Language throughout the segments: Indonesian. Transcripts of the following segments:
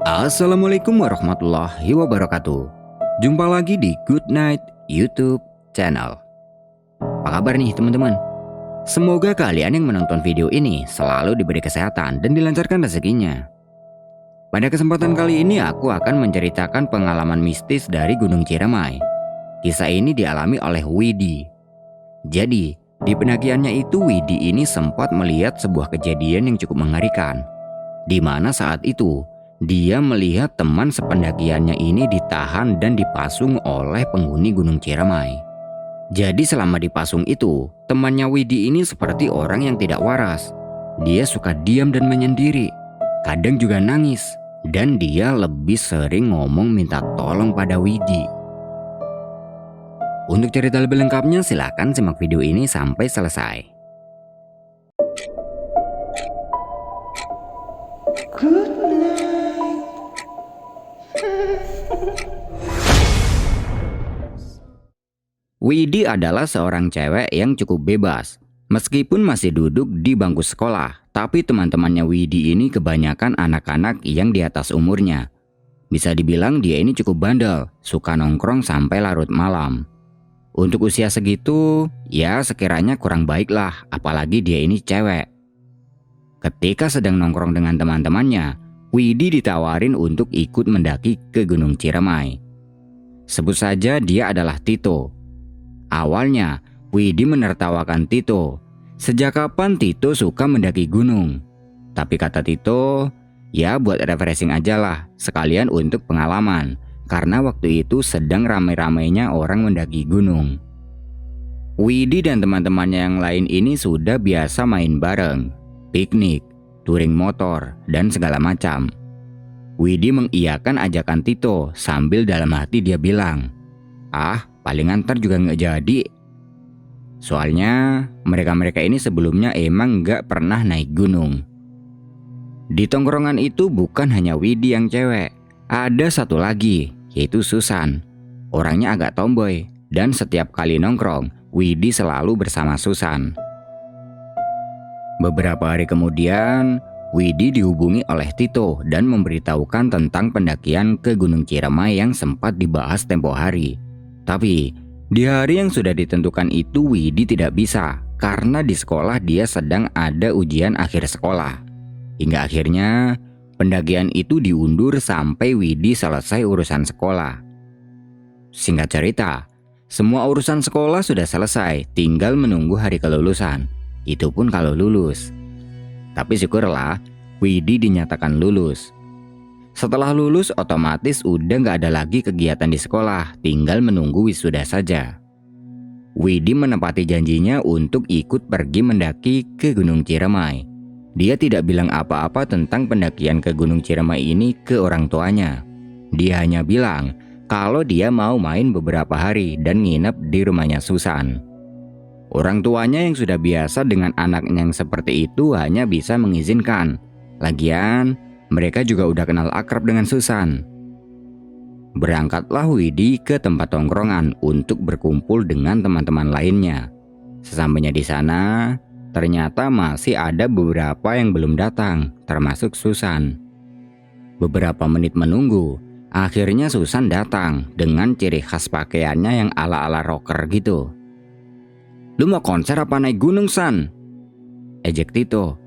Assalamualaikum warahmatullahi wabarakatuh. Jumpa lagi di Good Night YouTube channel. Apa kabar nih teman-teman? Semoga kalian yang menonton video ini selalu diberi kesehatan dan dilancarkan rezekinya. Pada kesempatan kali ini aku akan menceritakan pengalaman mistis dari Gunung Ciremai. Kisah ini dialami oleh Widi. Jadi, di pendakiannya itu Widi ini sempat melihat sebuah kejadian yang cukup mengerikan, di mana saat itu dia melihat teman sependakiannya ini ditahan dan dipasung oleh penghuni Gunung Ciremai. Jadi selama dipasung itu, temannya Widi ini seperti orang yang tidak waras. Dia suka diam dan menyendiri, kadang juga nangis, dan dia lebih sering ngomong minta tolong pada Widi. Untuk cerita lebih lengkapnya silahkan simak video ini sampai selesai. Good night. Widi adalah seorang cewek yang cukup bebas. Meskipun masih duduk di bangku sekolah, tapi teman-temannya Widi ini kebanyakan anak-anak yang di atas umurnya. Bisa dibilang dia ini cukup bandel, suka nongkrong sampai larut malam. Untuk usia segitu, ya sekiranya kurang baik lah, apalagi dia ini cewek. Ketika sedang nongkrong dengan teman-temannya, Widi ditawarin untuk ikut mendaki ke Gunung Ciremai. Sebut saja dia adalah Tito. Awalnya, Widi menertawakan Tito. Sejak kapan Tito suka mendaki gunung? Tapi kata Tito, ya buat refreshing aja lah, sekalian untuk pengalaman. Karena waktu itu sedang ramai-ramainya orang mendaki gunung. Widi dan teman-temannya yang lain ini sudah biasa main bareng, piknik, touring motor, dan segala macam. Widi mengiyakan ajakan Tito sambil dalam hati dia bilang, palingan ntar juga nggak jadi. Soalnya mereka-mereka ini sebelumnya emang nggak pernah naik gunung. Di tongkrongan itu bukan hanya Widi yang cewek, ada satu lagi, yaitu Susan. Orangnya agak tomboy, dan setiap kali nongkrong, Widi selalu bersama Susan. Beberapa hari kemudian, Widi dihubungi oleh Tito dan memberitahukan tentang pendakian ke Gunung Ciremai yang sempat dibahas tempo hari. Tapi, di hari yang sudah ditentukan itu Widi tidak bisa, karena di sekolah dia sedang ada ujian akhir sekolah. Hingga akhirnya, pendakian itu diundur sampai Widi selesai urusan sekolah. Singkat cerita, semua urusan sekolah sudah selesai, tinggal menunggu hari kelulusan. Itu pun kalau lulus. Tapi syukurlah, Widi dinyatakan lulus. Setelah lulus otomatis udah gak ada lagi kegiatan di sekolah, tinggal menunggu wisuda saja. Widi menepati janjinya untuk ikut pergi mendaki ke Gunung Ciremai. Dia tidak bilang apa-apa tentang pendakian ke Gunung Ciremai ini ke orang tuanya. Dia hanya bilang kalau dia mau main beberapa hari dan nginep di rumahnya Susan. Orang tuanya yang sudah biasa dengan anaknya yang seperti itu hanya bisa mengizinkan. Lagian, mereka juga udah kenal akrab dengan Susan. Berangkatlah Widi ke tempat tongkrongan untuk berkumpul dengan teman-teman lainnya. Sesampainya di sana, ternyata masih ada beberapa yang belum datang, termasuk Susan. Beberapa menit menunggu, akhirnya Susan datang dengan ciri khas pakaiannya yang ala-ala rocker gitu. "Lu mau konser apa naik gunung, San?" ejek Tito.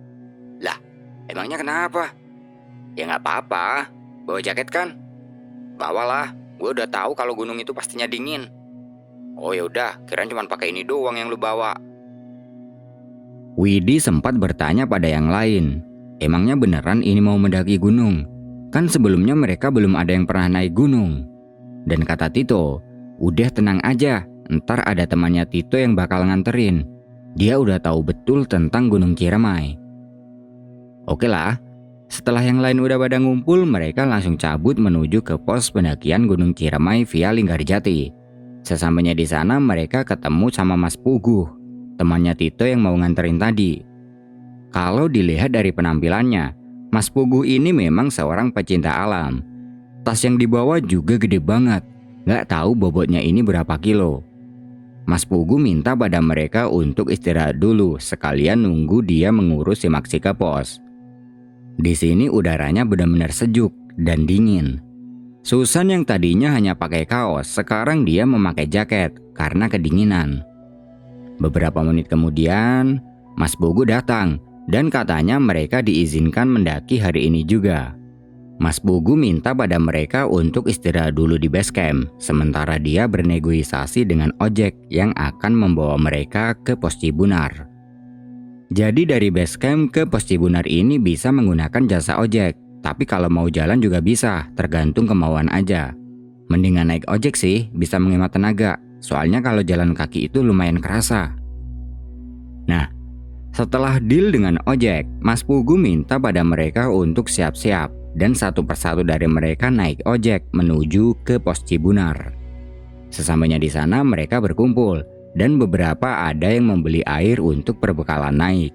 "Lah, emangnya kenapa?" "Ya nggak apa-apa, bawa jaket kan?" "Bawalah, gue udah tahu kalau gunung itu pastinya dingin." "Oh yaudah, kirain cuma pakai ini doang yang lu bawa." Widi sempat bertanya pada yang lain, emangnya beneran ini mau mendaki gunung? Kan sebelumnya mereka belum ada yang pernah naik gunung. Dan kata Tito, udah tenang aja, ntar ada temannya Tito yang bakal nganterin. Dia udah tahu betul tentang Gunung Ciremai. Oke lah, setelah yang lain udah pada ngumpul, mereka langsung cabut menuju ke pos pendakian Gunung Ciremai via Linggarjati. Sesampainya di sana mereka ketemu sama Mas Puguh, temannya Tito yang mau nganterin tadi. Kalau dilihat dari penampilannya, Mas Puguh ini memang seorang pecinta alam. Tas yang dibawa juga gede banget, gak tahu bobotnya ini berapa kilo. Mas Pugu minta pada mereka untuk istirahat dulu, sekalian nunggu dia mengurus si Maksi ke pos. Di sini udaranya benar-benar sejuk dan dingin. Susan yang tadinya hanya pakai kaos, sekarang dia memakai jaket karena kedinginan. Beberapa menit kemudian, Mas Pugu datang dan katanya mereka diizinkan mendaki hari ini juga. Mas Pugu minta pada mereka untuk istirahat dulu di base camp, sementara dia bernegosiasi dengan ojek yang akan membawa mereka ke pos Cibunar. Jadi dari base camp ke pos Cibunar ini bisa menggunakan jasa ojek, tapi kalau mau jalan juga bisa, tergantung kemauan aja. Mendingan naik ojek sih, bisa menghemat tenaga, soalnya kalau jalan kaki itu lumayan kerasa. Nah, setelah deal dengan ojek, Mas Pugu minta pada mereka untuk siap-siap. Dan satu persatu dari mereka naik ojek menuju ke pos Cibunar. Sesampainya di sana mereka berkumpul dan beberapa ada yang membeli air untuk perbekalan naik.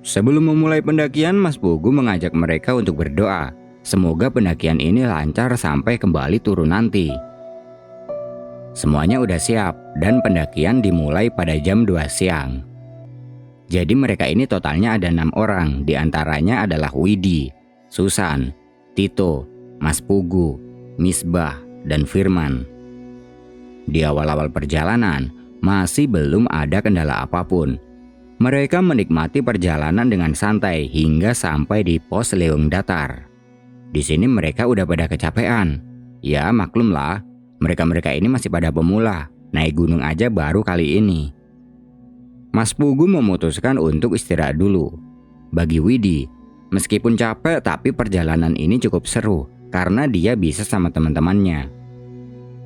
Sebelum memulai pendakian, Mas Pugu mengajak mereka untuk berdoa. Semoga pendakian ini lancar sampai kembali turun nanti. Semuanya udah siap dan pendakian dimulai pada jam 2 siang. Jadi mereka ini totalnya ada 6 orang, diantaranya adalah Widi, Susan, Tito, Mas Pugu, Misbah, dan Firman. Di awal-awal perjalanan, masih belum ada kendala apapun. Mereka menikmati perjalanan dengan santai hingga sampai di pos Leung Datar. Di sini mereka udah pada kecapean. Ya maklumlah, mereka-mereka ini masih pada pemula, naik gunung aja baru kali ini. Mas Pugu memutuskan untuk istirahat dulu. Bagi Widi, meskipun capek tapi perjalanan ini cukup seru karena dia bisa sama teman-temannya.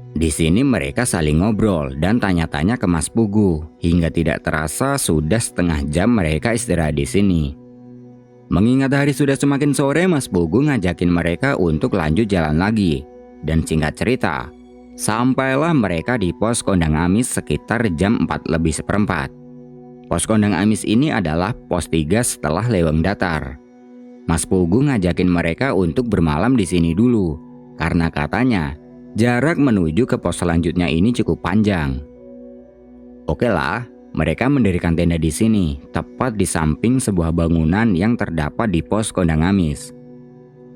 Di sini mereka saling ngobrol dan tanya-tanya ke Mas Pugu hingga tidak terasa sudah setengah jam mereka istirahat di sini. Mengingat hari sudah semakin sore, Mas Pugu ngajakin mereka untuk lanjut jalan lagi. Dan singkat cerita, sampailah mereka di pos Kondang Amis sekitar jam 4:04. Pos Kondang Amis ini adalah pos 3 setelah Leweng Datar. Mas Pugu ngajakin mereka untuk bermalam di sini dulu, karena katanya jarak menuju ke pos selanjutnya ini cukup panjang. Oke lah, mereka mendirikan tenda di sini, tepat di samping sebuah bangunan yang terdapat di pos Kondang Amis.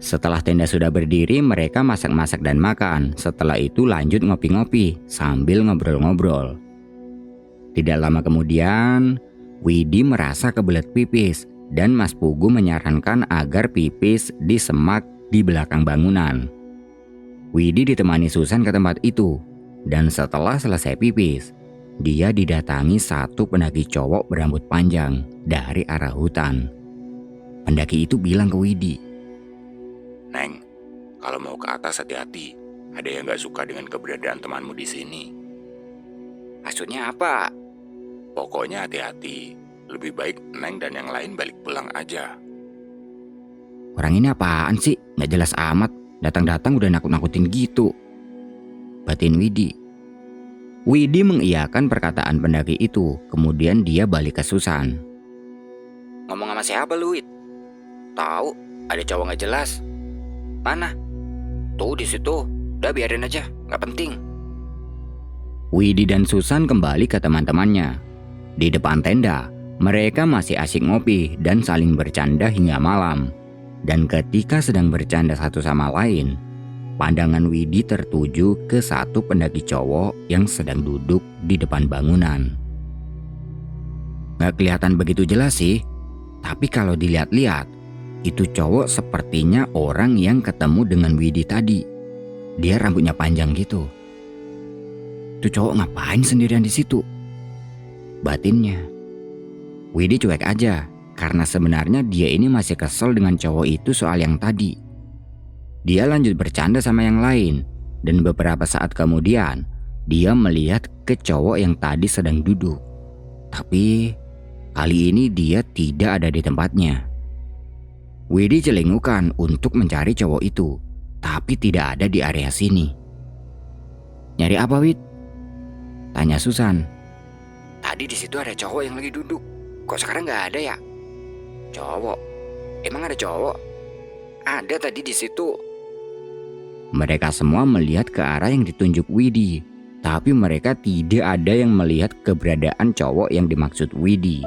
Setelah tenda sudah berdiri, mereka masak-masak dan makan. Setelah itu lanjut ngopi-ngopi sambil ngobrol-ngobrol. Tidak lama kemudian, Widi merasa kebelet pipis. Dan Mas Pugu menyarankan agar pipis di semak di belakang bangunan. Widi ditemani Susan ke tempat itu. Dan setelah selesai pipis, dia didatangi satu pendaki cowok berambut panjang dari arah hutan. Pendaki itu bilang ke Widi, "Neng, kalau mau ke atas hati-hati. Ada yang gak suka dengan keberadaan temanmu di sini." "Maksudnya apa?" "Pokoknya hati-hati. Lebih baik Neng dan yang lain balik pulang aja." "Orang ini apaan sih? Gak jelas amat. Datang-datang udah nakut-nakutin gitu," batin Widi. Widi mengiyakan perkataan pendaki itu. Kemudian dia balik ke Susan. "Ngomong sama siapa lu, Wid? Tahu, ada cowok gak jelas. Mana? Tuh di situ. Udah biarin aja, gak penting." Widi dan Susan kembali ke teman-temannya. Di depan tenda, mereka masih asyik ngopi dan saling bercanda hingga malam. Dan ketika sedang bercanda satu sama lain, pandangan Widi tertuju ke satu pendaki cowok yang sedang duduk di depan bangunan. Gak kelihatan begitu jelas sih, tapi kalau dilihat-lihat, itu cowok sepertinya orang yang ketemu dengan Widi tadi. Dia rambutnya panjang gitu. Itu cowok ngapain sendirian di situ? Batinnya. Widi cuek aja, karena sebenarnya dia ini masih kesel dengan cowok itu soal yang tadi. Dia lanjut bercanda sama yang lain, dan beberapa saat kemudian, dia melihat ke cowok yang tadi sedang duduk. Tapi, kali ini dia tidak ada di tempatnya. Widi celingukan untuk mencari cowok itu, tapi tidak ada di area sini. "Nyari apa, Wid?" tanya Susan. "Tadi di situ ada cowok yang lagi duduk. Kok sekarang nggak ada ya?" "Cowok? Emang ada cowok?" "Ada tadi di situ." Mereka semua melihat ke arah yang ditunjuk Widi, tapi mereka tidak ada yang melihat keberadaan cowok yang dimaksud Widi.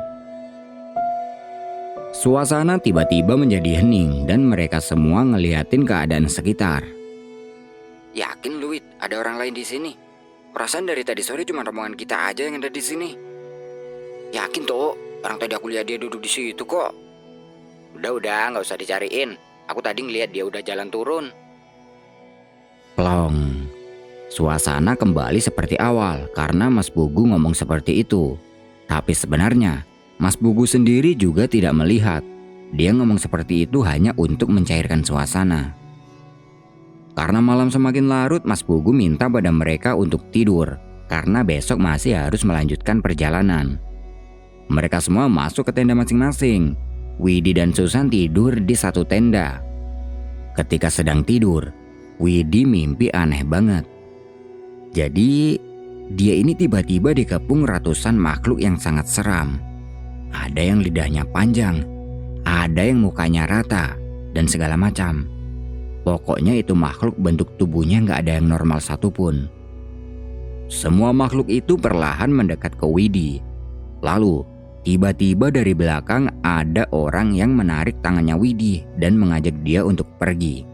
Suasana tiba-tiba menjadi hening dan mereka semua ngeliatin keadaan sekitar. Yakin lu, Wid, ada orang lain di sini? Perasaan dari tadi sore cuma rombongan kita aja yang ada di sini. Yakin toh, orang tadi aku lihat dia duduk di situ kok. Udah, nggak usah dicariin. Aku tadi ngeliat dia udah jalan turun. Plong. Suasana kembali seperti awal karena Mas Pugu ngomong seperti itu. Tapi sebenarnya Mas Pugu sendiri juga tidak melihat. Dia ngomong seperti itu hanya untuk mencairkan suasana. Karena malam semakin larut, Mas Pugu minta pada mereka untuk tidur karena besok masih harus melanjutkan perjalanan. Mereka semua masuk ke tenda masing-masing. Widi dan Susan tidur di satu tenda. Ketika sedang tidur, Widi mimpi aneh banget. Jadi, dia ini tiba-tiba dikepung ratusan makhluk yang sangat seram. Ada yang lidahnya panjang, ada yang mukanya rata, dan segala macam. Pokoknya itu makhluk bentuk tubuhnya nggak ada yang normal satupun. Semua makhluk itu perlahan mendekat ke Widi. Lalu, tiba-tiba dari belakang ada orang yang menarik tangannya Widi dan mengajak dia untuk pergi.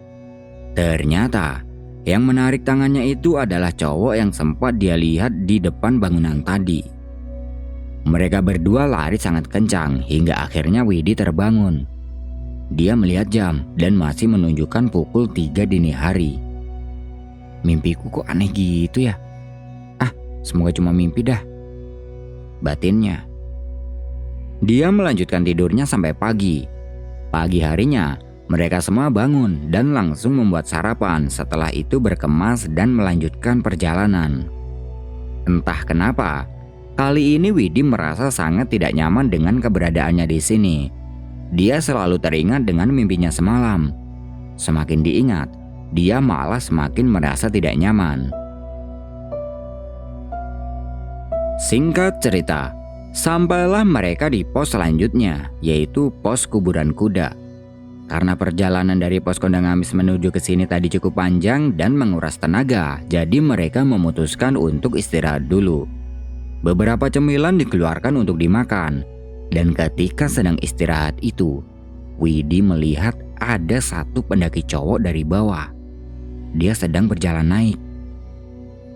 Ternyata, yang menarik tangannya itu adalah cowok yang sempat dia lihat di depan bangunan tadi. Mereka berdua lari sangat kencang hingga akhirnya Widi terbangun. Dia melihat jam dan masih menunjukkan pukul 3 dini hari. Mimpiku kok aneh gitu ya? Semoga cuma mimpi dah, batinnya. Dia melanjutkan tidurnya sampai pagi. Pagi harinya, mereka semua bangun dan langsung membuat sarapan. Setelah itu berkemas dan melanjutkan perjalanan. Entah kenapa, kali ini Widi merasa sangat tidak nyaman dengan keberadaannya di sini. Dia selalu teringat dengan mimpinya semalam. Semakin diingat, dia malah semakin merasa tidak nyaman. Singkat cerita, sampailah mereka di pos selanjutnya, yaitu pos kuburan kuda. Karena perjalanan dari pos Kondang Amis menuju ke sini tadi cukup panjang dan menguras tenaga, jadi mereka memutuskan untuk istirahat dulu. Beberapa cemilan dikeluarkan untuk dimakan. Dan ketika sedang istirahat itu, Widi melihat ada satu pendaki cowok dari bawah. Dia sedang berjalan naik.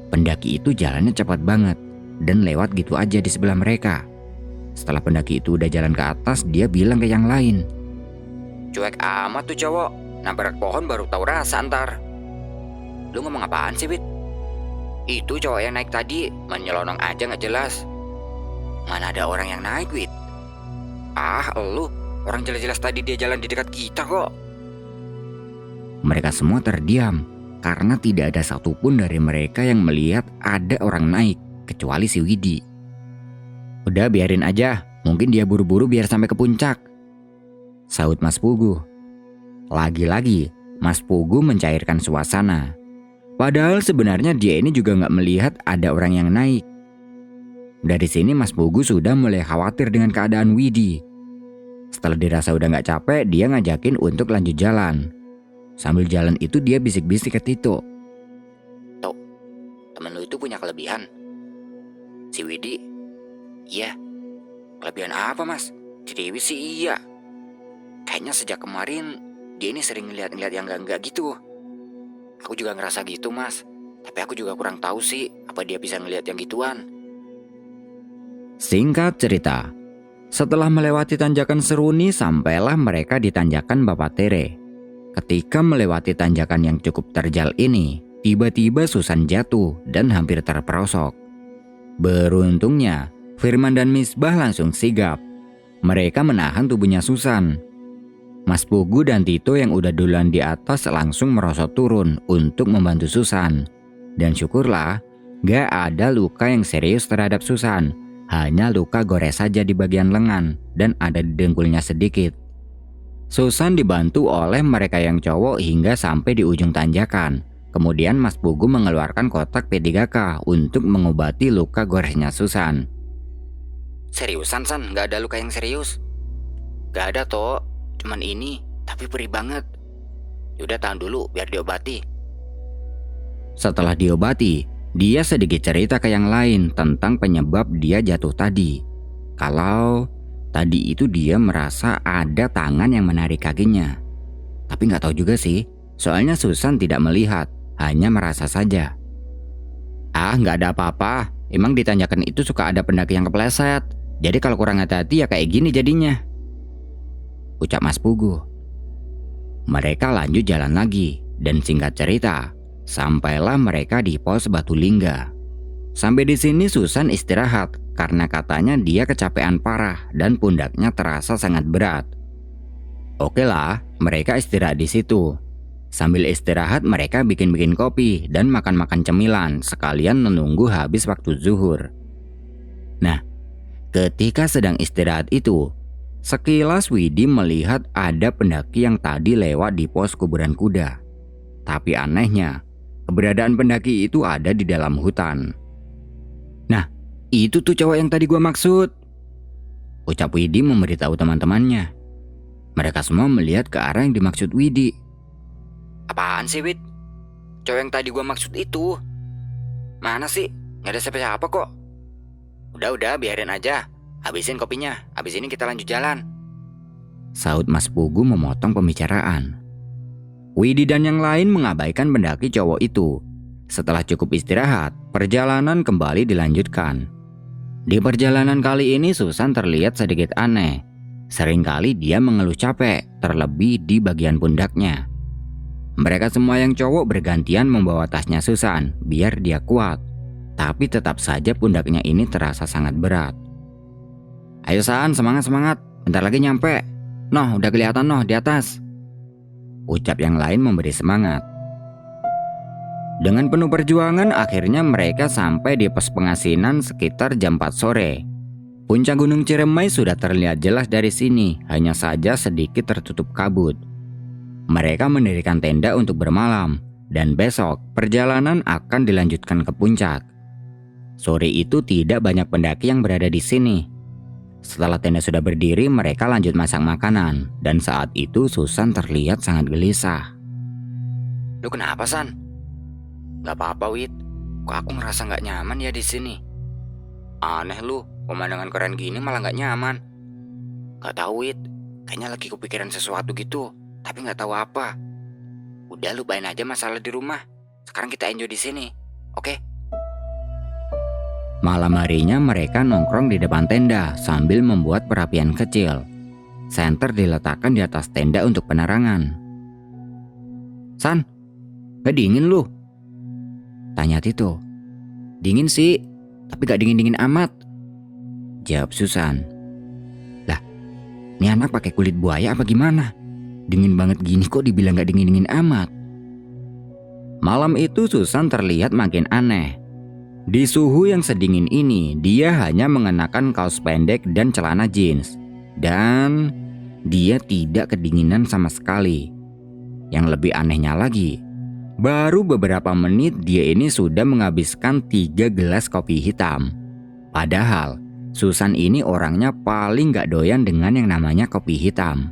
Pendaki itu jalannya cepat banget dan lewat gitu aja di sebelah mereka. Setelah pendaki itu udah jalan ke atas, dia bilang ke yang lain, Cuek amat tuh cowok, nabrak pohon baru tahu rasa ntar. Lu ngomong apaan sih, Wid? Itu cowok yang naik tadi menyelonong aja gak jelas. Mana ada orang yang naik, Wid? Lu, orang jelas-jelas tadi dia jalan di dekat kita kok. Mereka semua terdiam karena tidak ada satupun dari mereka yang melihat ada orang naik, kecuali si Widi. Udah biarin aja, mungkin dia buru-buru biar sampai ke puncak, sahut Mas Pugu. Lagi-lagi, Mas Pugu mencairkan suasana. Padahal sebenarnya dia ini juga gak melihat ada orang yang naik. Dari sini Mas Pugu sudah mulai khawatir dengan keadaan Widi. Setelah dirasa udah gak capek, dia ngajakin untuk lanjut jalan. Sambil jalan itu dia bisik-bisik ke Tito. Tuh, temen lu itu punya kelebihan. Si Widi, iya. Kelebihan apa, Mas? Si Dewi sih iya. Kayaknya sejak kemarin dia ini sering ngeliat-ngeliat yang enggak gitu. Aku juga ngerasa gitu, Mas. Tapi aku juga kurang tahu sih apa dia bisa ngeliat yang gituan. Singkat cerita, setelah melewati tanjakan Seruni, sampailah mereka di tanjakan Bapak Tere. Ketika melewati tanjakan yang cukup terjal ini, tiba-tiba Susan jatuh dan hampir terperosok. Beruntungnya, Firman dan Misbah langsung sigap. Mereka menahan tubuhnya Susan. Mas Pugu dan Tito yang udah duluan di atas langsung merosot turun untuk membantu Susan. Dan syukurlah, gak ada luka yang serius terhadap Susan. Hanya luka gores saja di bagian lengan dan ada di dengkulnya sedikit. Susan dibantu oleh mereka yang cowok hingga sampai di ujung tanjakan. Kemudian Mas Pugu mengeluarkan kotak P3K untuk mengobati luka goresnya Susan. Seriusan, San? Gak ada luka yang serius? Gak ada, toh. Cuman ini, tapi perih banget. Yaudah tahan dulu biar diobati. Setelah diobati, dia sedikit cerita ke yang lain tentang penyebab dia jatuh tadi. Kalau Tadi itu dia merasa ada tangan yang menarik kakinya. Tapi nggak tahu juga sih, soalnya Susan tidak melihat, hanya merasa saja. Ah, nggak ada apa-apa. Emang ditanyakan itu suka ada pendaki yang kepleset. Jadi kalau kurang hati-hati ya kayak gini jadinya, ucap Mas Pugu. Mereka lanjut jalan lagi, dan singkat cerita, sampailah mereka di pos Batu Lingga. Sampai di sini Susan istirahat karena katanya dia kecapean parah dan pundaknya terasa sangat berat. Oke lah, mereka istirahat di situ. Sambil istirahat mereka bikin-bikin kopi dan makan-makan cemilan sekalian menunggu habis waktu zuhur. Nah, ketika sedang istirahat itu, sekilas Widi melihat ada pendaki yang tadi lewat di pos kuburan kuda. Tapi anehnya, keberadaan pendaki itu ada di dalam hutan. Nah, itu tuh cowok yang tadi gua maksud, ucap Widi memberitahu teman-temannya. Mereka semua melihat ke arah yang dimaksud Widi. Apaan sih, Wid? Cowok yang tadi gua maksud itu. Mana sih? Gak ada siapa-siapa kok. Udah, biarin aja. Habisin kopinya, habis ini kita lanjut jalan, sahut Mas Pugu memotong pembicaraan. Widi dan yang lain mengabaikan pendaki cowok itu. Setelah cukup istirahat, perjalanan kembali dilanjutkan. Di perjalanan kali ini Susan terlihat sedikit aneh. Seringkali dia mengeluh capek, terlebih di bagian pundaknya. Mereka semua yang cowok bergantian membawa tasnya Susan, biar dia kuat. Tapi tetap saja pundaknya ini terasa sangat berat. Ayo San, semangat, bentar lagi nyampe. Noh, udah kelihatan noh di atas, ucap yang lain memberi semangat. Dengan penuh perjuangan akhirnya mereka sampai di pos pengasinan sekitar jam 4 sore. Puncak Gunung Ciremai sudah terlihat jelas dari sini, hanya saja sedikit tertutup kabut. Mereka mendirikan tenda untuk bermalam, dan besok perjalanan akan dilanjutkan ke puncak. Sore itu tidak banyak pendaki yang berada di sini. Setelah tenda sudah berdiri, mereka lanjut masak makanan, dan saat itu Susan terlihat sangat gelisah. Lu kenapa, San? Gak apa-apa, Wid. Kok aku ngerasa gak nyaman ya di sini. Aneh lu, pemandangan keren gini malah gak nyaman. Gak tahu, Wid. Kayaknya lagi kepikiran sesuatu gitu, tapi gak tahu apa. Udah, lupain aja masalah di rumah. Sekarang kita enjoy di sini, oke? Malam harinya mereka nongkrong di depan tenda sambil membuat perapian kecil. Senter diletakkan di atas tenda untuk penerangan. San, gak dingin lu? Tanya Tito. Dingin sih, tapi gak dingin-dingin amat, jawab Susan. Lah, ini anak pakai kulit buaya apa gimana? Dingin banget gini kok dibilang gak dingin-dingin amat. Malam itu Susan terlihat makin aneh. Di suhu yang sedingin ini, dia hanya mengenakan kaos pendek dan celana jeans. Dan dia tidak kedinginan sama sekali. Yang lebih anehnya lagi, baru beberapa menit dia ini sudah menghabiskan 3 gelas kopi hitam. Padahal Susan ini orangnya paling gak doyan dengan yang namanya kopi hitam.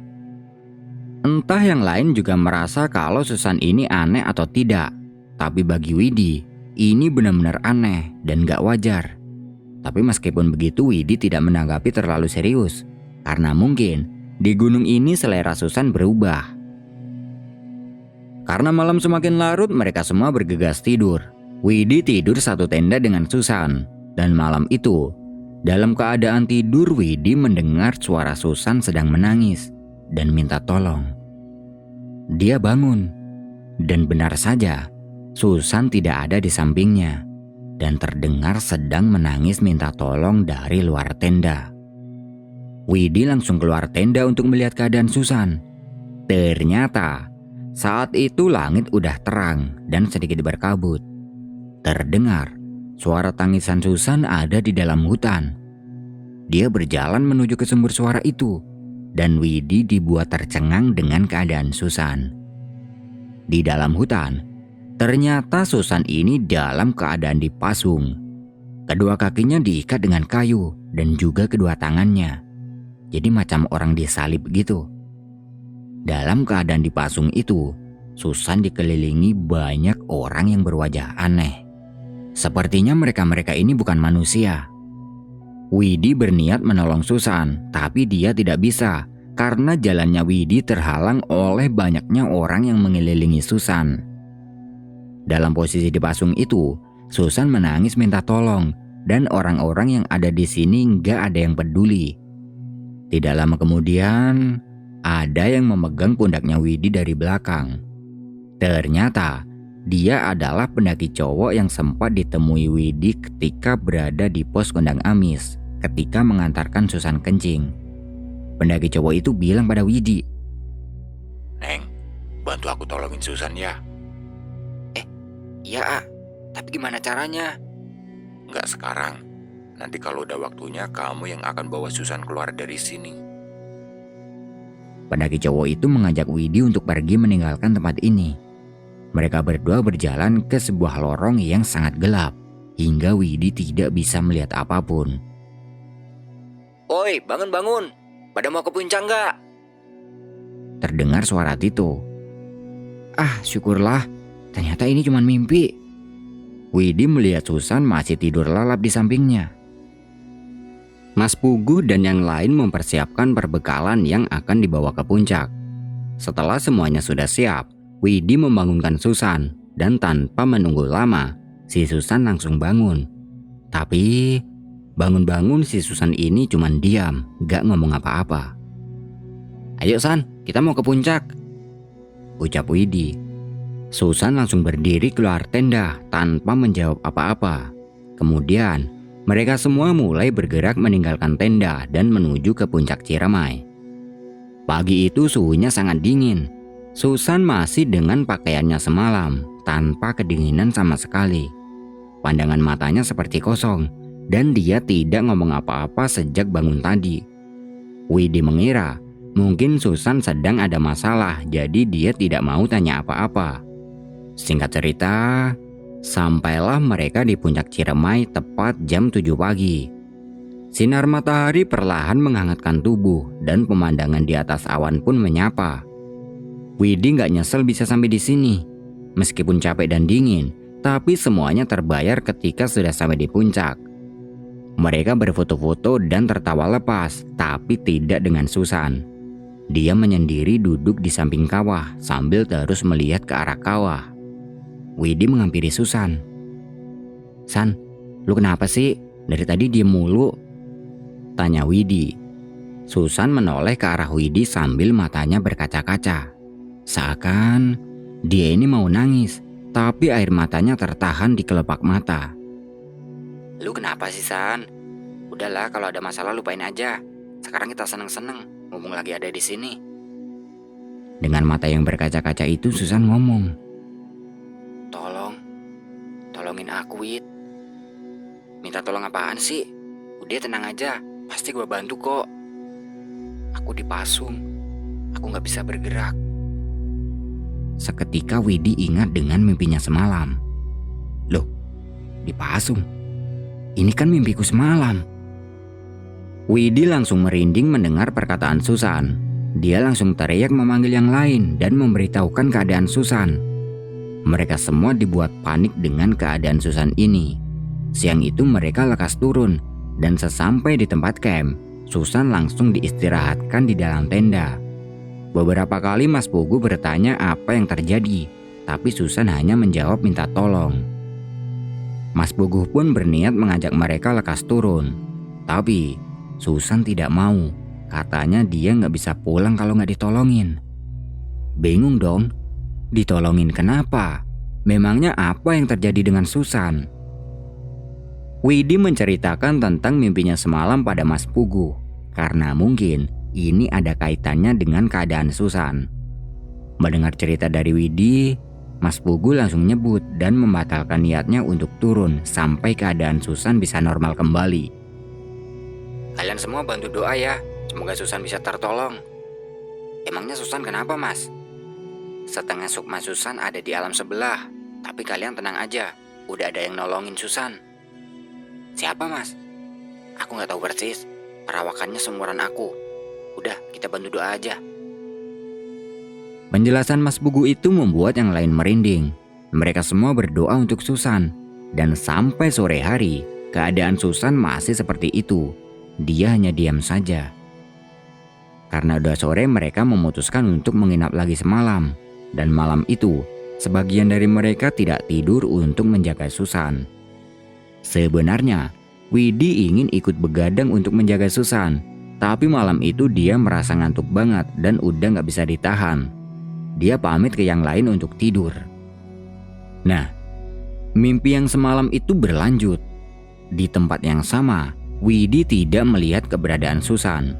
Entah yang lain juga merasa kalau Susan ini aneh atau tidak. Tapi bagi Widi, ini benar-benar aneh dan gak wajar. Tapi meskipun begitu, Widi tidak menanggapi terlalu serius. Karena mungkin di gunung ini selera Susan berubah. Karena malam semakin larut, mereka semua bergegas tidur. Widi tidur satu tenda dengan Susan. Dan malam itu, dalam keadaan tidur, Widi mendengar suara Susan sedang menangis dan minta tolong. Dia bangun, dan benar saja, Susan tidak ada di sampingnya, dan terdengar sedang menangis minta tolong dari luar tenda. Widi langsung keluar tenda untuk melihat keadaan Susan. Ternyata saat itu langit udah terang dan sedikit berkabut. Terdengar suara tangisan Susan ada di dalam hutan. Dia berjalan menuju ke sumber suara itu, dan Widi dibuat tercengang dengan keadaan Susan. Di dalam hutan, ternyata Susan ini dalam keadaan dipasung. Kedua kakinya diikat dengan kayu dan juga kedua tangannya. Jadi macam orang disalib gitu. Dalam keadaan dipasung itu, Susan dikelilingi banyak orang yang berwajah aneh. Sepertinya mereka-mereka ini bukan manusia. Widi berniat menolong Susan, tapi dia tidak bisa karena jalannya Widi terhalang oleh banyaknya orang yang mengelilingi Susan. Dalam posisi dipasung itu, Susan menangis minta tolong dan orang-orang yang ada di sini nggak ada yang peduli. Tidak lama kemudian, ada yang memegang pundaknya Widi dari belakang. Ternyata, dia adalah pendaki cowok yang sempat ditemui Widi ketika berada di pos kondang Amis ketika mengantarkan Susan kencing. Pendaki cowok itu bilang pada Widi, Neng, bantu aku tolongin Susan ya. Iya, tapi gimana caranya? Nggak sekarang. Nanti kalau udah waktunya, kamu yang akan bawa Susan keluar dari sini. Pendaki cowok itu mengajak Widi untuk pergi meninggalkan tempat ini. Mereka berdua berjalan ke sebuah lorong yang sangat gelap, hingga Widi tidak bisa melihat apapun. Oi, bangun. Pada mau ke puncak nggak? Terdengar suara Tito. Ah, syukurlah. Ternyata ini cuma mimpi. Widi melihat Susan masih tidur lalap di sampingnya. Mas Pugu dan yang lain mempersiapkan perbekalan yang akan dibawa ke puncak. Setelah semuanya sudah siap, Widi membangunkan Susan dan tanpa menunggu lama, si Susan langsung bangun. Tapi bangun-bangun si Susan ini cuma diam, gak ngomong apa-apa. Ayo San, kita mau ke puncak, ucap Widi. Susan langsung berdiri keluar tenda tanpa menjawab apa-apa. Kemudian mereka semua mulai bergerak meninggalkan tenda dan menuju ke puncak Ciremai. Pagi itu suhunya sangat dingin. Susan masih dengan pakaiannya semalam, tanpa kedinginan sama sekali. Pandangan matanya seperti kosong, dan dia tidak ngomong apa-apa sejak bangun tadi. Widi mengira mungkin Susan sedang ada masalah, jadi dia tidak mau tanya apa-apa. Singkat cerita, sampailah mereka di puncak Ciremai tepat jam 7 pagi. Sinar matahari perlahan menghangatkan tubuh dan pemandangan di atas awan pun menyapa. Widi gak nyesel bisa sampai di sini. Meskipun capek dan dingin, tapi semuanya terbayar ketika sudah sampai di puncak. Mereka berfoto-foto dan tertawa lepas, tapi tidak dengan Susan. Dia menyendiri duduk di samping kawah sambil terus melihat ke arah kawah. Widi menghampiri Susan. San, lu kenapa sih? Dari tadi diem mulu, tanya Widi. Susan menoleh ke arah Widi sambil matanya berkaca-kaca. Seakan dia ini mau nangis, tapi air matanya tertahan di kelopak mata. Lu kenapa sih, San? Udahlah, kalau ada masalah lupain aja. Sekarang kita seneng-seneng, mumpung lagi ada di sini. Dengan mata yang berkaca-kaca itu Susan ngomong, Tolongin aku, Wid. Minta tolong apaan sih? Udah tenang aja, pasti gue bantu kok. Aku dipasung, aku gak bisa bergerak. Seketika Widi ingat dengan mimpinya semalam. Loh, dipasung? Ini kan mimpiku semalam. Widi langsung merinding mendengar perkataan Susan. Dia langsung teriak memanggil yang lain dan memberitahukan keadaan Susan. Mereka semua dibuat panik dengan keadaan Susan ini. Siang itu mereka lekas turun dan sesampai di tempat camp, Susan langsung diistirahatkan di dalam tenda. Beberapa kali Mas Pugu bertanya apa yang terjadi, tapi Susan hanya menjawab minta tolong. Mas Pugu pun berniat mengajak mereka lekas turun, tapi Susan tidak mau. Katanya dia nggak bisa pulang kalau nggak ditolongin. Bingung dong, ditolongin kenapa? Memangnya apa yang terjadi dengan Susan? Widi menceritakan tentang mimpinya semalam pada Mas Pugu, karena mungkin ini ada kaitannya dengan keadaan Susan. Mendengar cerita dari Widi, Mas Pugu langsung nyebut dan membatalkan niatnya untuk turun sampai keadaan Susan bisa normal kembali. Kalian semua bantu doa ya, semoga Susan bisa tertolong. Emangnya Susan kenapa, Mas? Setengah sukma Susan ada di alam sebelah, tapi kalian tenang aja, udah ada yang nolongin Susan. Siapa, Mas? Aku gak tahu persis, perawakannya seumuran aku. Udah, kita bantu doa aja. Penjelasan Mas Pugu itu membuat yang lain merinding. Mereka semua berdoa untuk Susan, dan sampai sore hari, keadaan Susan masih seperti itu, dia hanya diam saja. Karena udah sore, mereka memutuskan untuk menginap lagi semalam. Dan malam itu, sebagian dari mereka tidak tidur untuk menjaga Susan. Sebenarnya, Widi ingin ikut begadang untuk menjaga Susan. Tapi malam itu dia merasa ngantuk banget dan udah gak bisa ditahan. Dia pamit ke yang lain untuk tidur. Nah, mimpi yang semalam itu berlanjut. Di tempat yang sama, Widi tidak melihat keberadaan Susan.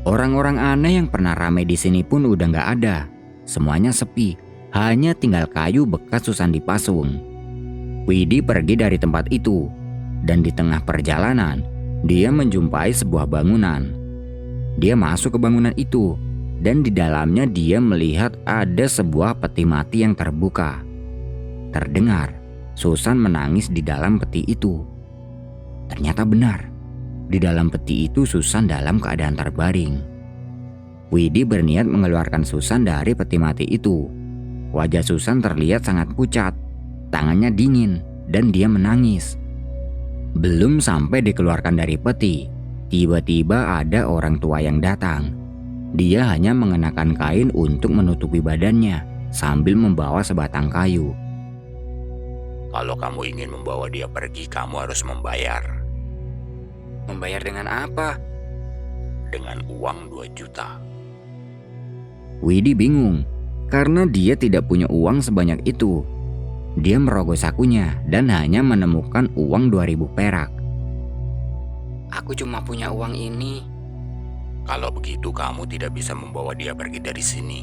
Orang-orang aneh yang pernah ramai di sini pun udah gak ada. Semuanya sepi, hanya tinggal kayu bekas Susan dipasung. Widi pergi dari tempat itu, dan di tengah perjalanan, dia menjumpai sebuah bangunan. Dia masuk ke bangunan itu, dan di dalamnya dia melihat ada sebuah peti mati yang terbuka. Terdengar Susan menangis di dalam peti itu. Ternyata benar. Di dalam peti itu Susan dalam keadaan terbaring. Widi berniat mengeluarkan Susan dari peti mati itu. Wajah Susan terlihat sangat pucat, tangannya dingin, dan dia menangis. Belum sampai dikeluarkan dari peti, tiba-tiba ada orang tua yang datang. Dia hanya mengenakan kain untuk menutupi badannya sambil membawa sebatang kayu. Kalau kamu ingin membawa dia pergi, kamu harus membayar. Membayar dengan apa? Dengan uang 2 juta. Widi bingung karena dia tidak punya uang sebanyak itu. Dia merogoh sakunya dan hanya menemukan uang 2.000 perak. Aku cuma punya uang ini. Kalau begitu kamu tidak bisa membawa dia pergi dari sini.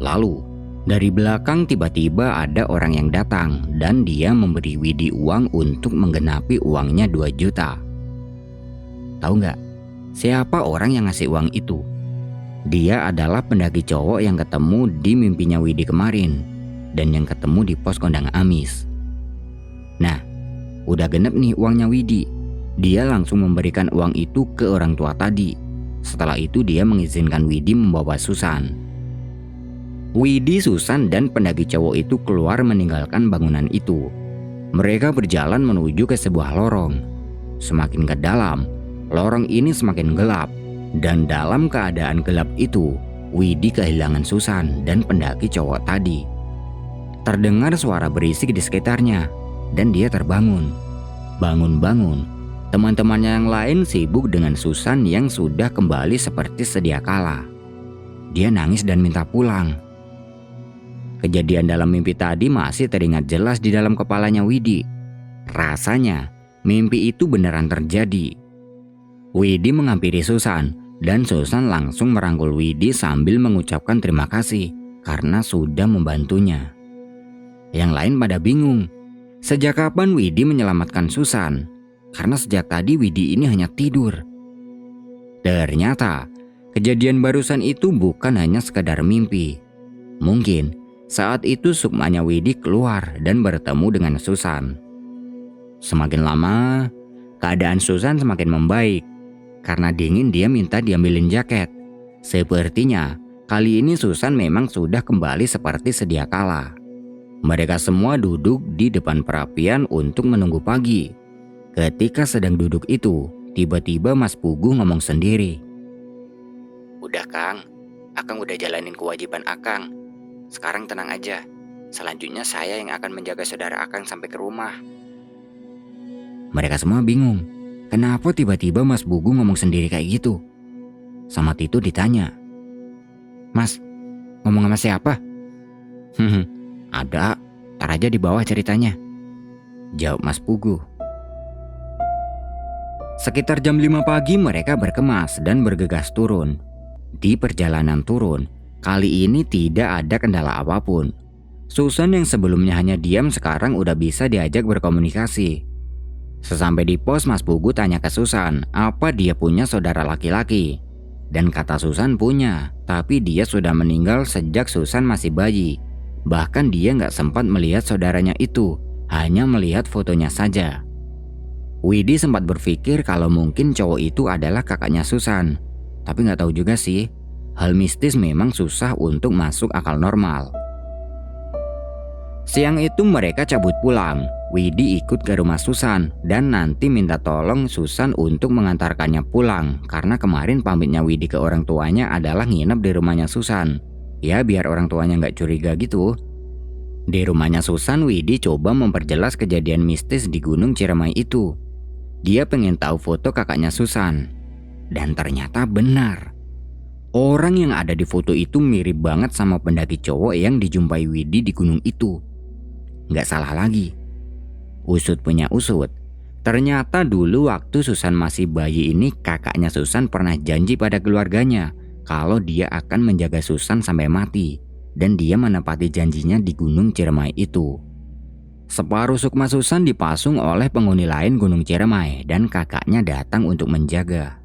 Lalu, dari belakang tiba-tiba ada orang yang datang dan dia memberi Widi uang untuk menggenapi uangnya 2 juta. Tahu nggak siapa orang yang ngasih uang itu? Dia adalah pendaki cowok yang ketemu di mimpinya Widi kemarin dan yang ketemu di pos kondang Amis. Nah, udah genep nih uangnya Widi. Dia langsung memberikan uang itu ke orang tua tadi. Setelah itu dia mengizinkan Widi membawa Susan. Widi, Susan, dan pendaki cowok itu keluar meninggalkan bangunan itu. Mereka berjalan menuju ke sebuah lorong. Semakin ke dalam, lorong ini semakin gelap. Dan dalam keadaan gelap itu, Widi kehilangan Susan dan pendaki cowok tadi. Terdengar suara berisik di sekitarnya, dan dia terbangun. Bangun-bangun, teman-temannya yang lain sibuk dengan Susan yang sudah kembali seperti sedia kala. Dia nangis dan minta pulang. Kejadian dalam mimpi tadi masih teringat jelas di dalam kepalanya Widi. Rasanya mimpi itu beneran terjadi. Widi menghampiri Susan dan Susan langsung merangkul Widi sambil mengucapkan terima kasih karena sudah membantunya. Yang lain pada bingung. Sejak kapan Widi menyelamatkan Susan? Karena sejak tadi Widi ini hanya tidur. Ternyata kejadian barusan itu bukan hanya sekadar mimpi. Mungkin saat itu sukmanya Widi keluar dan bertemu dengan Susan. Semakin lama, keadaan Susan semakin membaik. Karena dingin dia minta diambilin jaket. Sepertinya kali ini Susan memang sudah kembali seperti sedia kala. Mereka semua duduk di depan perapian untuk menunggu pagi. Ketika sedang duduk itu, tiba-tiba Mas Pugu ngomong sendiri. Udah Kang, Akang udah jalanin kewajiban Akang. Sekarang tenang aja. Selanjutnya saya yang akan menjaga saudara Akang sampai ke rumah. Mereka semua bingung. Kenapa tiba-tiba Mas Pugu ngomong sendiri kayak gitu? Sama Tito ditanya. Mas, ngomong sama siapa? Ada, tar aja di bawah ceritanya. Jawab Mas Pugu. Sekitar jam 5 pagi mereka berkemas dan bergegas turun. Di perjalanan turun, kali ini tidak ada kendala apapun. Susan yang sebelumnya hanya diam sekarang udah bisa diajak berkomunikasi. Sesampai di pos, Mas Pugu tanya ke Susan apa dia punya saudara laki-laki. Dan kata Susan punya, tapi dia sudah meninggal sejak Susan masih bayi. Bahkan dia gak sempat melihat saudaranya itu, hanya melihat fotonya saja. Widi sempat berpikir kalau mungkin cowok itu adalah kakaknya Susan. Tapi gak tahu juga sih, hal mistis memang susah untuk masuk akal normal. Siang itu mereka cabut pulang. Widi ikut ke rumah Susan dan nanti minta tolong Susan untuk mengantarkannya pulang karena kemarin pamitnya Widi ke orang tuanya adalah nginep di rumahnya Susan. Ya biar orang tuanya nggak curiga gitu. Di rumahnya Susan, Widi coba memperjelas kejadian mistis di Gunung Ciremai itu. Dia pengen tahu foto kakaknya Susan. Dan ternyata benar. Orang yang ada di foto itu mirip banget sama pendaki cowok yang dijumpai Widi di gunung itu. Nggak salah lagi. Usut punya usut. Ternyata dulu waktu Susan masih bayi ini kakaknya Susan pernah janji pada keluarganya kalau dia akan menjaga Susan sampai mati. Dan dia menepati janjinya di Gunung Ciremai itu. Separuh sukma Susan dipasung oleh penghuni lain Gunung Ciremai dan kakaknya datang untuk menjaga.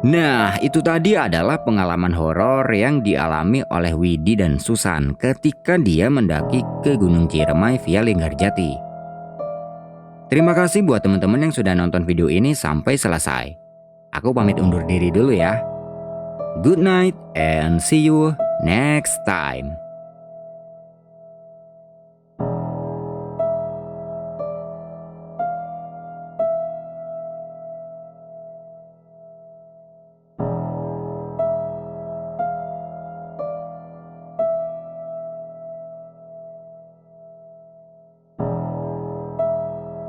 Nah, itu tadi adalah pengalaman horor yang dialami oleh Widi dan Susan ketika dia mendaki ke Gunung Ciremai via Linggarjati. Terima kasih buat teman-teman yang sudah nonton video ini sampai selesai. Aku pamit undur diri dulu ya. Good night and see you next time.